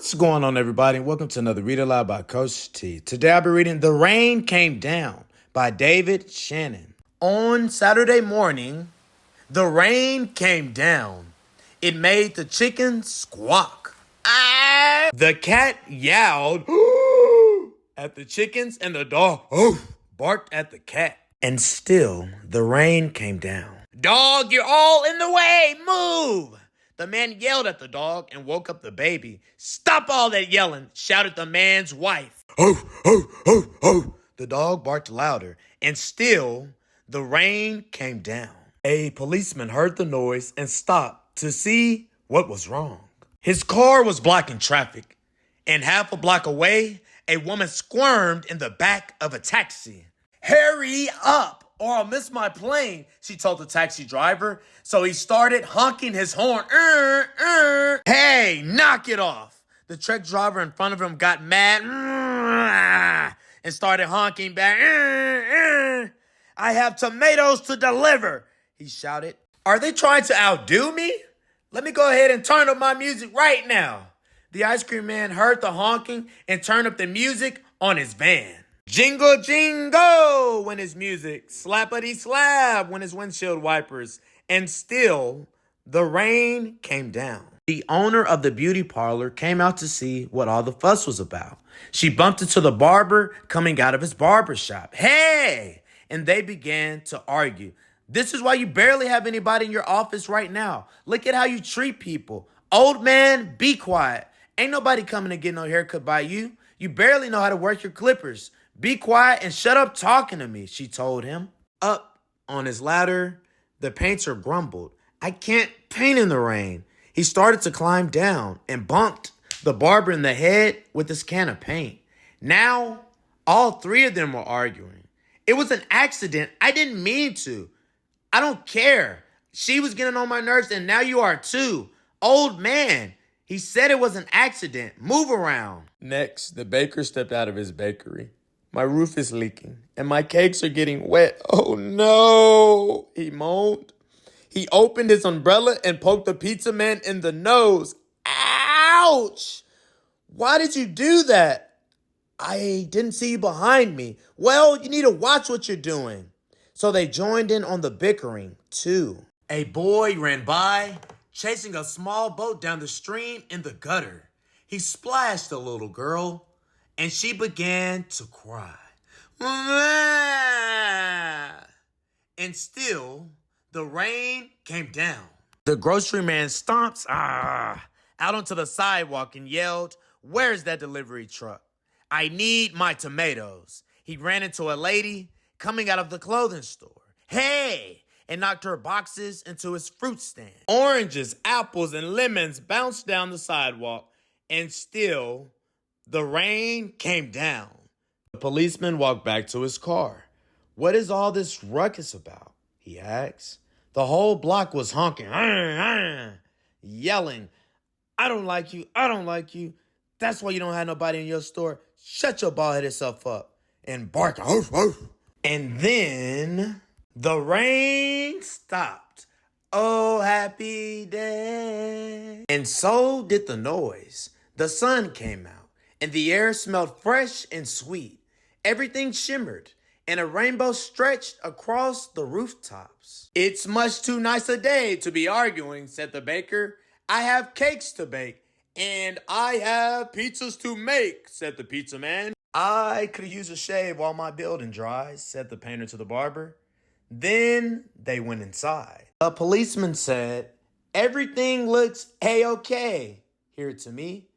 What's going on, everybody? Welcome to another Read Aloud by Coach T. Today I'll be reading The Rain Came Down by David Shannon. On Saturday morning, the rain came down. It made the chickens squawk. Ah! The cat yowled at the chickens, and the dog barked at the cat. And still, the rain came down. Dog, you're all in the way! Move! The man yelled at the dog and woke up the baby. Stop all that yelling, shouted the man's wife. Ho, ho, ho, ho. The dog barked louder, and still the rain came down. A policeman heard the noise and stopped to see what was wrong. His car was blocking traffic, and half a block away, a woman squirmed in the back of a taxi. Hurry up, or I'll miss my plane, she told the taxi driver. So he started honking his horn. Hey, knock it off. The truck driver in front of him got mad and started honking back. I have tomatoes to deliver, he shouted. Are they trying to outdo me? Let me go ahead and turn up my music right now. The ice cream man heard the honking and turned up the music on his van. Jingle, jingle went his music. Slappity slap went his windshield wipers. And still, the rain came down. The owner of the beauty parlor came out to see what all the fuss was about. She bumped into the barber coming out of his barber shop. Hey! And they began to argue. This is why you barely have anybody in your office right now. Look at how you treat people. Old man, be quiet. Ain't nobody coming to get no haircut by you. You barely know how to work your clippers. Be quiet and shut up talking to me, she told him. Up on his ladder, the painter grumbled. I can't paint in the rain. He started to climb down and bumped the barber in the head with his can of paint. Now, all three of them were arguing. It was an accident. I didn't mean to. I don't care. She was getting on my nerves, and now you are too. Old man, he said it was an accident. Move around. Next, the baker stepped out of his bakery. My roof is leaking, and my cakes are getting wet. Oh, no, he moaned. He opened his umbrella and poked the pizza man in the nose. Ouch! Why did you do that? I didn't see you behind me. Well, you need to watch what you're doing. So they joined in on the bickering, too. A boy ran by, chasing a small boat down the stream in the gutter. He splashed the little girl, and she began to cry. And still, the rain came down. The grocery man stomps out onto the sidewalk and yelled, where's that delivery truck? I need my tomatoes. He ran into a lady coming out of the clothing store. Hey! And knocked her boxes into his fruit stand. Oranges, apples, and lemons bounced down the sidewalk, and still, the rain came down. The policeman walked back to his car. What is all this ruckus about? He asked. The whole block was honking, yelling, I don't like you, I don't like you. That's why you don't have nobody in your store. Shut your bald-headed self up. And bark. And then the rain stopped. Oh, happy day. And so did the noise. The sun came out, and the air smelled fresh and sweet. Everything shimmered, and a rainbow stretched across the rooftops. It's much too nice a day to be arguing, said the baker. I have cakes to bake, and I have pizzas to make, said the pizza man. I could use a shave while my building dries, said the painter to the barber. Then they went inside. A policeman said, everything looks A-okay here to me.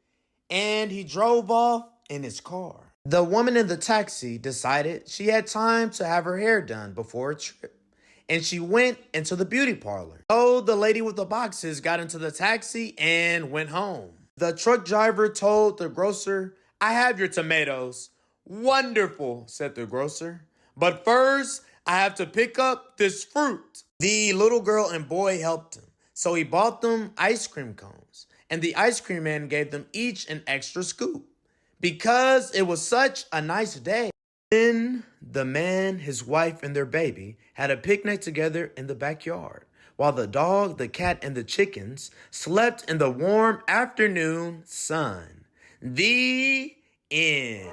And he drove off in his car. The woman in the taxi decided she had time to have her hair done before a trip. And she went into the beauty parlor. So the lady with the boxes got into the taxi and went home. The truck driver told the grocer, I have your tomatoes. Wonderful, said the grocer. But first, I have to pick up this fruit. The little girl and boy helped him. So he bought them ice cream cones. And the ice cream man gave them each an extra scoop. Because it was such a nice day. Then the man, his wife, and their baby had a picnic together in the backyard, while the dog, the cat, and the chickens slept in the warm afternoon sun. The end.